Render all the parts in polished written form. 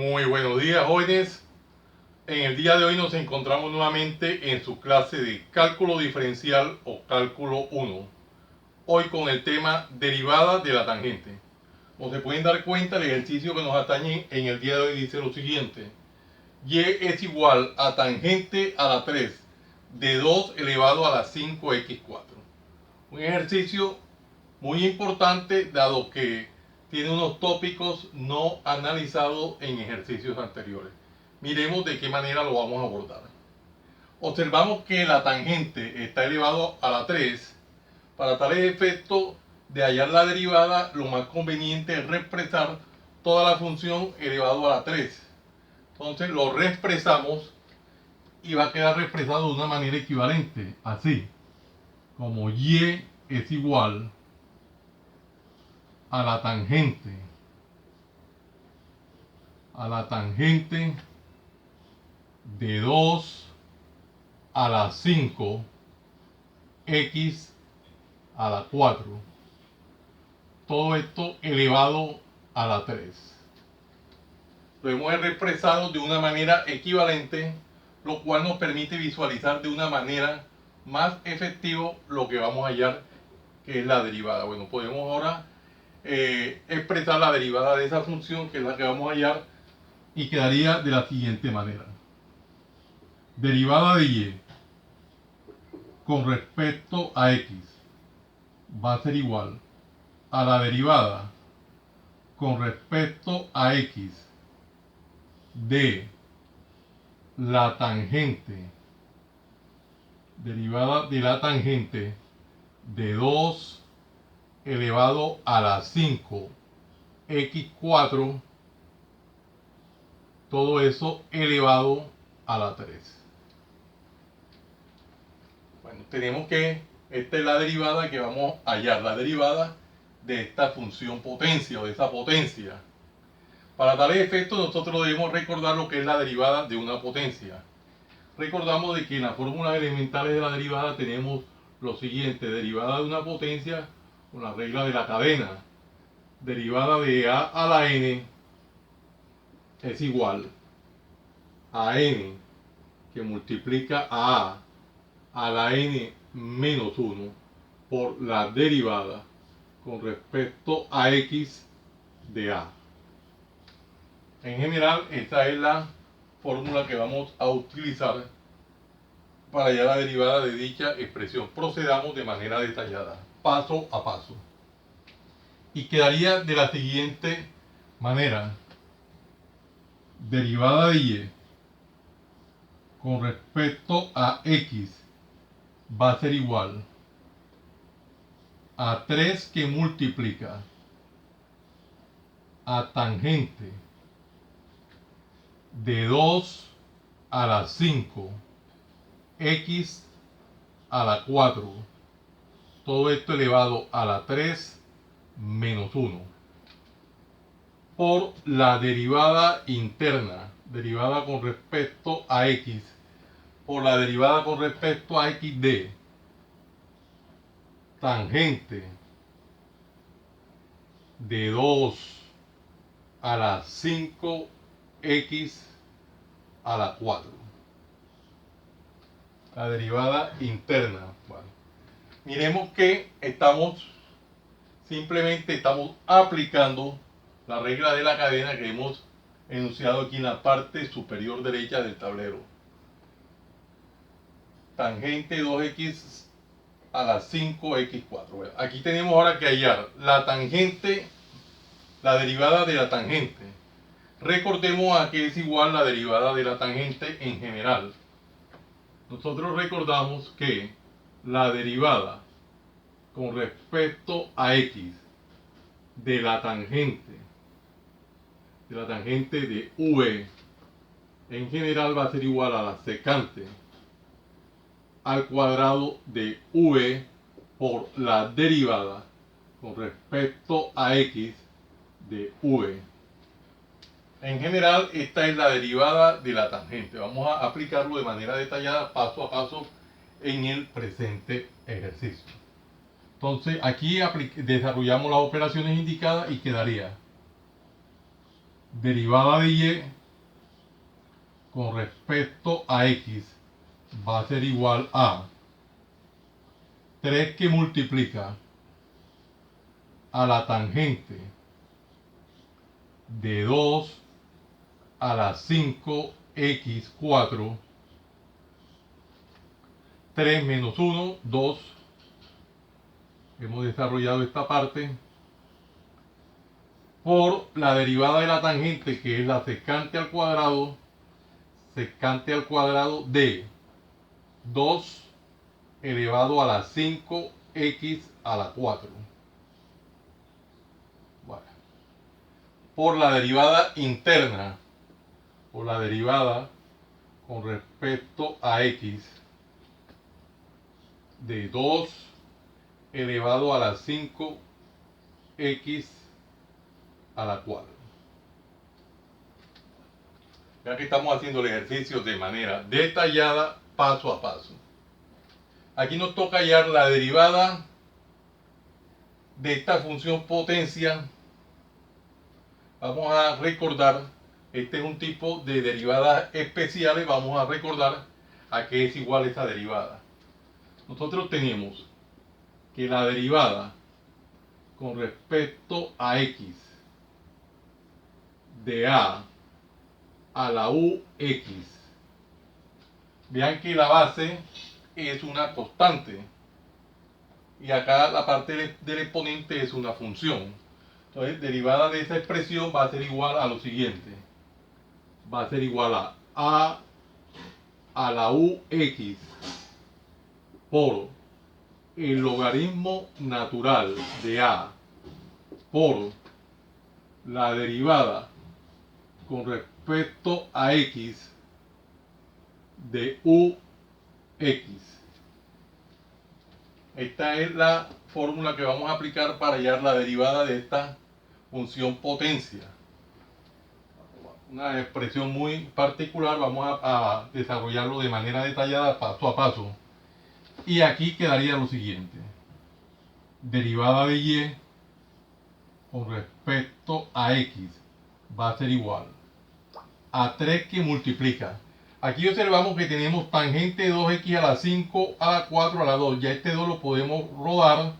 Muy buenos días, jóvenes. En el día de hoy nos encontramos nuevamente en su clase de cálculo diferencial o cálculo 1. Hoy con el tema derivada de la tangente. Como se pueden dar cuenta, el ejercicio que nos atañe en el día de hoy dice lo siguiente. Y es igual a tangente a la 3 de 2 elevado a la 5x4. Un ejercicio muy importante dado que tiene unos tópicos no analizados en ejercicios anteriores. Miremos de qué manera lo vamos a abordar. Observamos que la tangente está elevado a la 3. Para tales efectos de hallar la derivada, lo más conveniente es reexpresar toda la función elevado a la 3. Entonces lo reexpresamos y va a quedar reexpresado de una manera equivalente, así como y es igual a la tangente de 2 a la 5 x a la 4. Todo esto elevado a la 3. Lo hemos reexpresado de una manera equivalente, lo cual nos permite visualizar de una manera más efectiva lo que vamos a hallar, que es la derivada. Bueno, podemos ahora expresar la derivada de esa función, que es la que vamos a hallar, y quedaría de la siguiente manera. Derivada de y con respecto a x va a ser igual a la derivada con respecto a x de la tangente, derivada de la tangente de 2 elevado a la 5 x4, todo eso elevado a la 3. Bueno, tenemos que esta es la derivada que vamos a hallar, la derivada de esta función potencia o de esa potencia. Para tales efectos nosotros debemos recordar lo que es la derivada de una potencia. Recordamos de que en las fórmulas elementales de la derivada tenemos lo siguiente: derivada de una potencia con la regla de la cadena. Derivada de a a la n es igual a n que multiplica a la n menos 1 por la derivada con respecto a x de a. En general, esta es la fórmula que vamos a utilizar para hallar la derivada de dicha expresión. Procedamos de manera detallada, paso a paso. Y quedaría de la siguiente manera. Derivada de y con respecto a x va a ser igual a 3 que multiplica a tangente de 2 a la 5 x a la 4, todo esto elevado a la 3 menos 1 por la derivada interna, derivada con respecto a x, por la derivada con respecto a x de tangente de 2 a la 5 x a la 4. La derivada interna. Bueno, miremos que simplemente estamos aplicando la regla de la cadena que hemos enunciado aquí en la parte superior derecha del tablero. Tangente 2x a la 5x4. Bueno, aquí tenemos ahora que hallar la tangente, la derivada de la tangente. Recordemos a que es igual la derivada de la tangente en general. Nosotros recordamos que la derivada con respecto a x de la tangente de v en general va a ser igual a la secante al cuadrado de v por la derivada con respecto a x de v. En general, esta es la derivada de la tangente. Vamos a aplicarlo de manera detallada, paso a paso, en el presente ejercicio. Entonces, aquí desarrollamos las operaciones indicadas y quedaría derivada de y con respecto a x va a ser igual a 3 que multiplica a la tangente de 2 a la 5x4, 3 menos 1, 2. Hemos desarrollado esta parte por la derivada de la tangente, que es la secante al cuadrado de 2 elevado a la 5x a la 4. Bueno, por la derivada interna, por la derivada con respecto a x de 2 elevado a la 5x a la 4. Ya que estamos haciendo el ejercicio de manera detallada, paso a paso. Aquí nos toca hallar la derivada de esta función potencia. Vamos a recordar, este es un tipo de derivadas especiales. Vamos a recordar a qué es igual esta derivada. Nosotros tenemos que la derivada con respecto a x de a la ux, vean que la base es una constante y acá la parte del exponente es una función. Entonces, derivada de esa expresión va a ser igual a lo siguiente. Va a ser igual a la ux por el logaritmo natural de a por la derivada con respecto a x de ux. Esta es la fórmula que vamos a aplicar para hallar la derivada de esta función potencia. Una expresión muy particular, vamos a desarrollarlo de manera detallada, paso a paso. Y aquí quedaría lo siguiente. Derivada de y con respecto a x va a ser igual a 3 que multiplica. Aquí observamos que tenemos tangente de 2x a la 5, a la 4, a la 2. Ya este 2 lo podemos rodar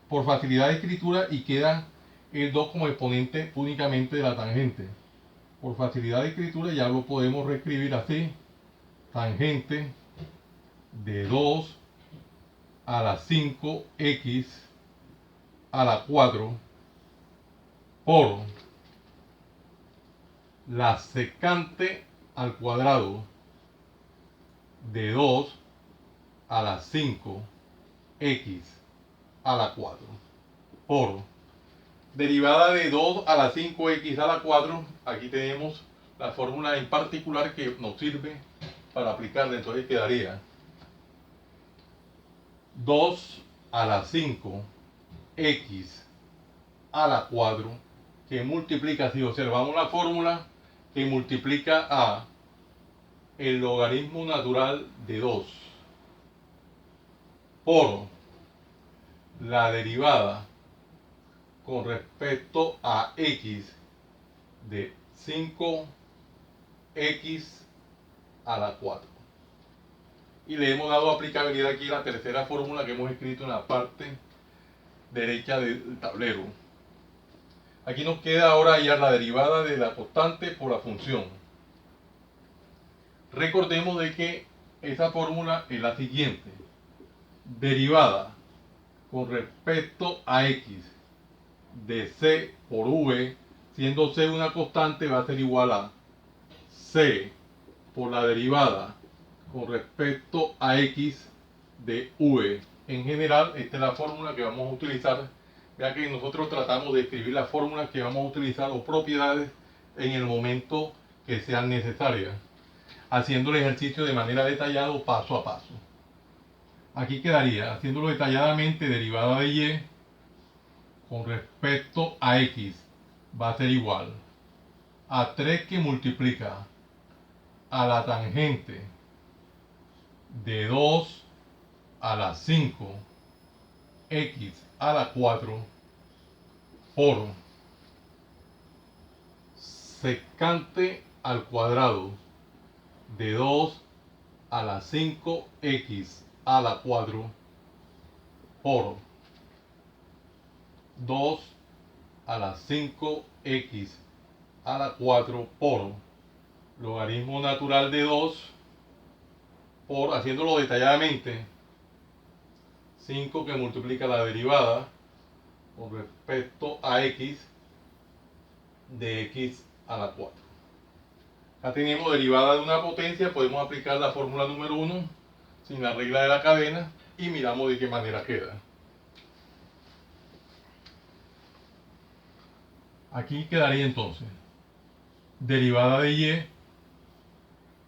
por facilidad de escritura y queda el 2 como exponente únicamente de la tangente. Por facilidad de escritura ya lo podemos reescribir así. Tangente de 2 a la 5x a la 4 por la secante al cuadrado de 2 a la 5x a la 4 por derivada de 2 a la 5x a la 4. Aquí tenemos la fórmula en particular que nos sirve para aplicarla. Entonces quedaría 2 a la 5x a la 4 que multiplica, si observamos la fórmula, que multiplica a el logaritmo natural de 2 por la derivada con respecto a x de 5x a la 4. Y le hemos dado aplicabilidad aquí a la tercera fórmula que hemos escrito en la parte derecha del tablero. Aquí nos queda ahora hallar la derivada de la constante por la función. Recordemos de que esa fórmula es la siguiente. Derivada con respecto a x de c por v, siendo c una constante, va a ser igual a c por la derivada con respecto a x de v. En general, esta es la fórmula que vamos a utilizar. Ya que nosotros tratamos de escribir las fórmulas que vamos a utilizar o propiedades en el momento que sean necesarias, haciendo el ejercicio de manera detallada paso a paso. Aquí quedaría, haciéndolo detalladamente, derivada de y con respecto a x va a ser igual a 3 que multiplica a la tangente de 2 a la 5 x a la 4 por secante al cuadrado de 2 a la 5x a la 4 por 2 a la 5x a la 4 por logaritmo natural de 2 por, haciéndolo detalladamente, 5 que multiplica la derivada con respecto a x de x a la 4. Acá tenemos derivada de una potencia, podemos aplicar la fórmula número 1 sin la regla de la cadena y miramos de qué manera queda. Aquí quedaría entonces derivada de y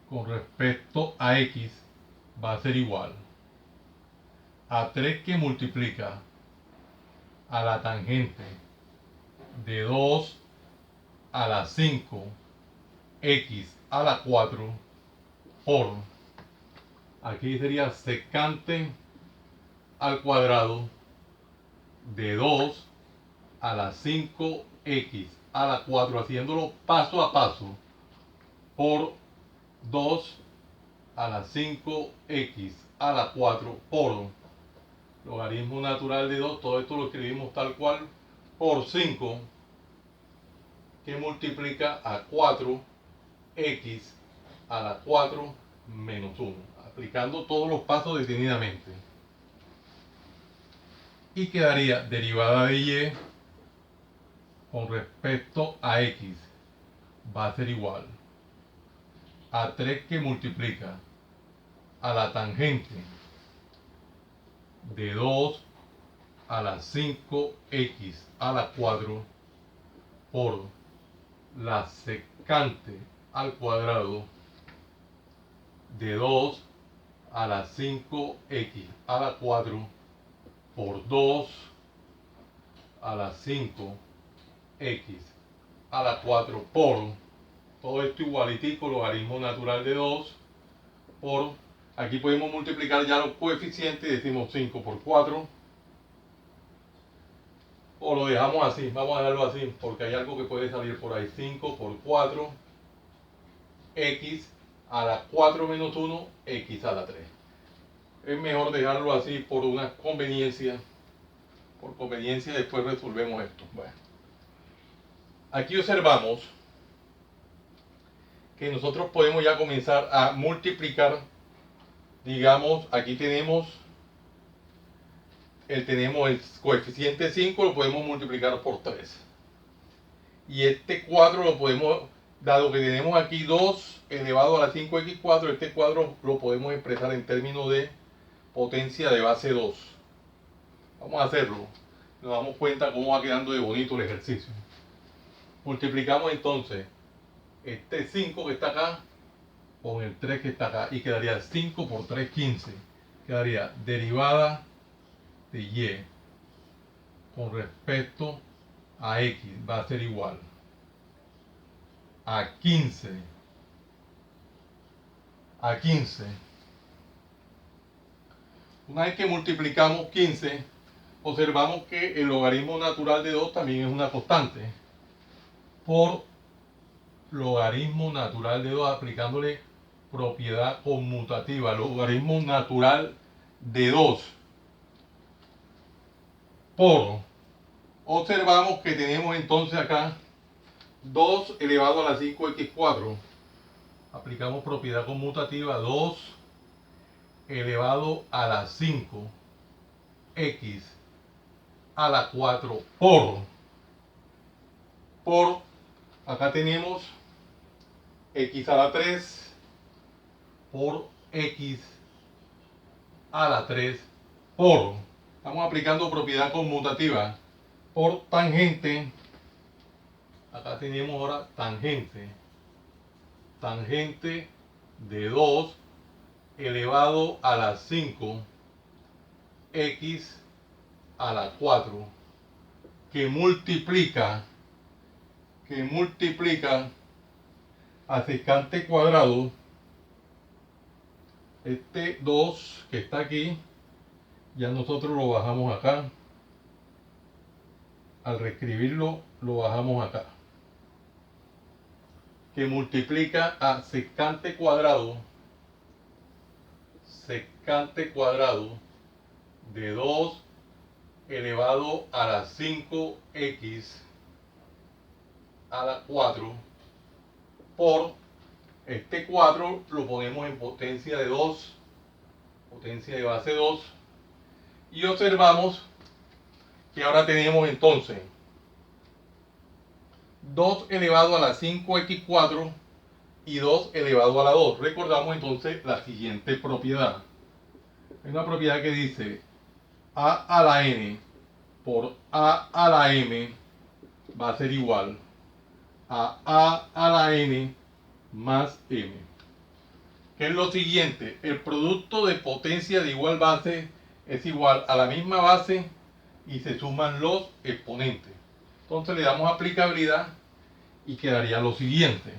con respecto a x va a ser igual a 3 que multiplica a la tangente de 2 a la 5 x a la 4 por, aquí sería secante al cuadrado de 2 a la 5x a la 4, haciéndolo paso a paso, por 2 a la 5x a la 4 por logaritmo natural de 2, todo esto lo escribimos tal cual, por 5 que multiplica a 4x a la 4 menos 1, aplicando todos los pasos detenidamente. Y quedaría derivada de y con respecto a x va a ser igual a 3 que multiplica a la tangente de 2 a la 5x a la 4 por la secante al cuadrado de 2 a la 5x a la 4 por 2 a la 5x a la 4 por, todo esto igualitico, logaritmo natural de 2 por, aquí podemos multiplicar ya los coeficientes, decimos 5 por 4, o lo dejamos así, vamos a dejarlo así, porque hay algo que puede salir por ahí, 5 por 4, x a la 4 menos 1, x a la 3. Es mejor dejarlo así por una conveniencia, por conveniencia después resolvemos esto. Bueno, aquí observamos que nosotros podemos ya comenzar a multiplicar, digamos, aquí tenemos el coeficiente 5, lo podemos multiplicar por 3. Y este cuadro lo podemos, dado que tenemos aquí 2 elevado a la 5x4, este cuadro lo podemos expresar en términos de potencia de base 2. Vamos a hacerlo. Nos damos cuenta cómo va quedando de bonito el ejercicio. Multiplicamos entonces este 5 que está acá con el 3 que está acá y quedaría 5 por 3, 15. Quedaría derivada de y con respecto a x va a ser igual a 15 a 15. Una vez que multiplicamos 15, observamos que el logaritmo natural de 2 también es una constante. Por logaritmo natural de 2, aplicándole propiedad conmutativa, logaritmo natural de 2 por, observamos que tenemos entonces acá 2 elevado a la 5x4, aplicamos propiedad conmutativa, 2 elevado a la 5x a la 4 por, acá tenemos x a la 3 por x a la 3 por, estamos aplicando propiedad conmutativa, por tangente, acá tenemos ahora tangente de 2 elevado a la 5 x a la 4 que multiplica a secante cuadrado este 2 que está aquí, ya nosotros lo bajamos acá, al reescribirlo lo bajamos acá, que multiplica a secante cuadrado de 2 elevado a la 5x a la 4 por este 4 lo ponemos en potencia de 2, potencia de base 2, y observamos que ahora tenemos entonces 2 elevado a la 5x4 y 2 elevado a la 2. Recordamos entonces la siguiente propiedad. Hay una propiedad que dice a a la n por a a la m va a ser igual a la n más m. Que es lo siguiente, el producto de potencia de igual base es igual a la misma base y se suman los exponentes. Entonces le damos aplicabilidad y quedaría lo siguiente.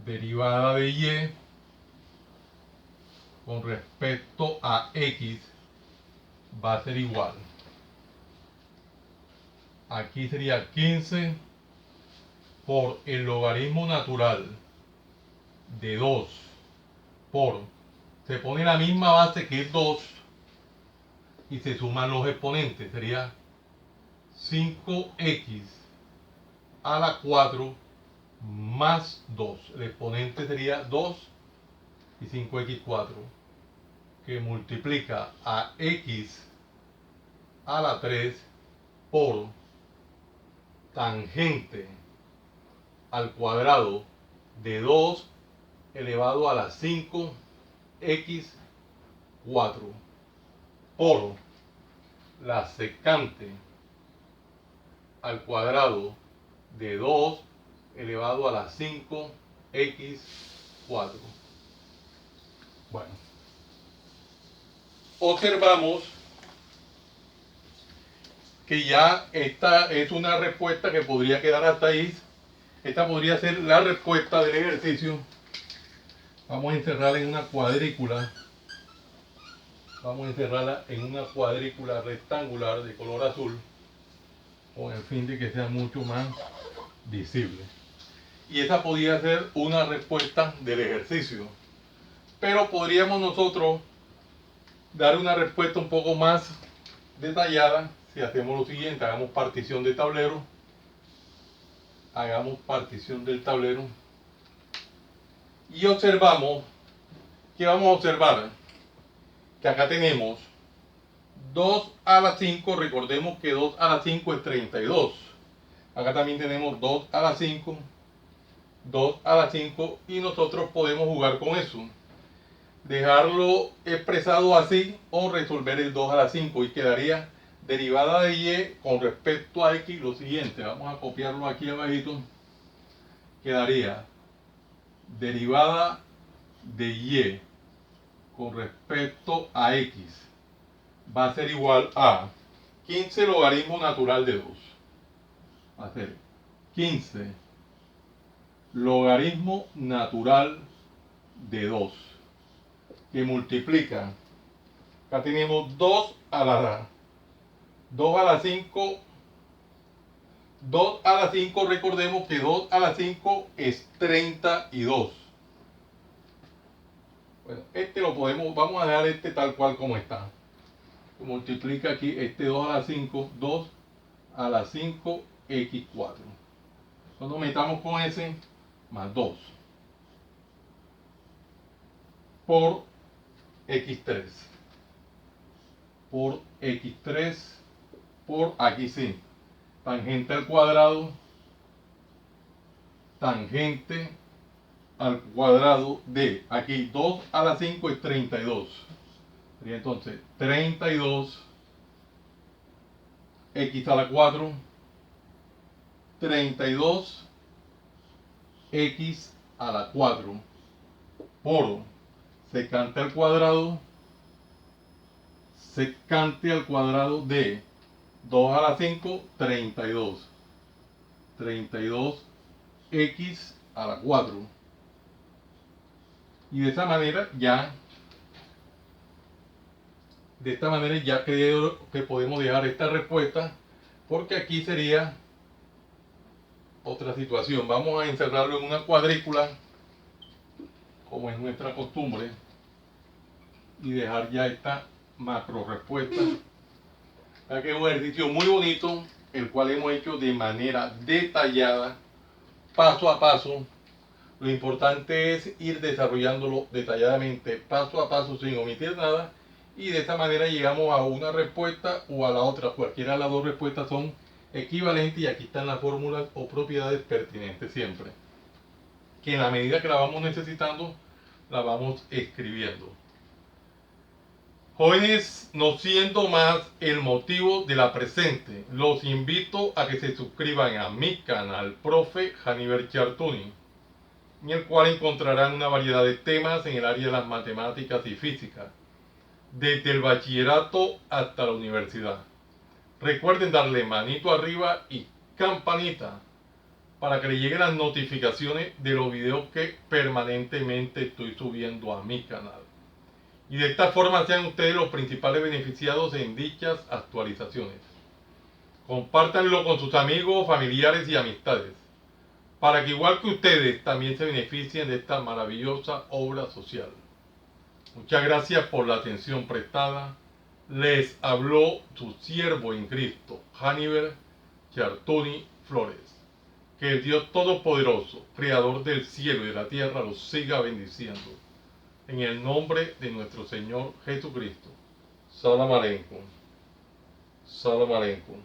Derivada de y con respecto a x va a ser igual. Aquí sería 15 por el logaritmo natural de 2 por, se pone la misma base que es 2 y se suman los exponentes, sería 5x a la 4 más 2. El exponente sería 2 y 5x4, que multiplica a x a la 3 por tangente al cuadrado de 2 elevado a la 5x4 por la secante al cuadrado de 2 elevado a la 5x4. Bueno, observamos que ya esta es una respuesta que podría quedar hasta ahí. Esta podría ser la respuesta del ejercicio. Vamos a encerrarla en una cuadrícula. Vamos a encerrarla en una cuadrícula rectangular de color azul, con el fin de que sea mucho más visible. Y esa podría ser una respuesta del ejercicio. Pero podríamos nosotros dar una respuesta un poco más detallada si hacemos lo siguiente. Hagamos partición de tablero. Hagamos partición del tablero. Y observamos, ¿qué vamos a observar? Que acá tenemos 2 a la 5, recordemos que 2 a la 5 es 32. Acá también tenemos 2 a la 5, 2 a la 5 y nosotros podemos jugar con eso. Dejarlo expresado así o resolver el 2 a la 5 y quedaría derivada de y con respecto a x lo siguiente. Vamos a copiarlo aquí abajito. Quedaría derivada de y con respecto a x va a ser igual a 15 logaritmo natural de 2. Va a ser 15 logaritmo natural de 2 que multiplica. Acá tenemos 2 a la 5. 2 a la 5, recordemos que 2 a la 5 es 32. Bueno, este lo podemos, vamos a dejar este tal cual como está. Multiplica aquí este 2 a la 5, 2 a la 5 x4. Cuando metamos con ese más 2 por x3 por x3 por aquí sí, tangente al cuadrado de aquí 2 a la 5 es 32. Sería entonces 32 x a la 4, 32 x a la 4 por secante al cuadrado de 2 a la 5, 32. 32 x a la 4. Y de esta manera ya creo que podemos dejar esta respuesta, porque aquí sería otra situación. Vamos a encerrarlo en una cuadrícula, como es nuestra costumbre, y dejar ya esta macro respuesta. Que es un ejercicio muy bonito, el cual hemos hecho de manera detallada, paso a paso. Lo importante es ir desarrollándolo detalladamente, paso a paso, sin omitir nada, y de esta manera llegamos a una respuesta o a la otra. Cualquiera de las dos respuestas son equivalentes y aquí están las fórmulas o propiedades pertinentes siempre, que en la medida que la vamos necesitando, la vamos escribiendo. Jóvenes, no siendo más el motivo de la presente, los invito a que se suscriban a mi canal, Profe Janiver Chartuni, en el cual encontrarán una variedad de temas en el área de las matemáticas y física, desde el bachillerato hasta la universidad. Recuerden darle manito arriba y campanita para que le lleguen las notificaciones de los videos que permanentemente estoy subiendo a mi canal. Y de esta forma sean ustedes los principales beneficiados en dichas actualizaciones. Compártanlo con sus amigos, familiares y amistades, para que igual que ustedes también se beneficien de esta maravillosa obra social. Muchas gracias por la atención prestada. Les habló su siervo en Cristo, Janiver Chartuni Flores. Que el Dios Todopoderoso, Creador del cielo y de la tierra, los siga bendiciendo. En el nombre de nuestro Señor Jesucristo. Salam aleikum. Salam aleikum.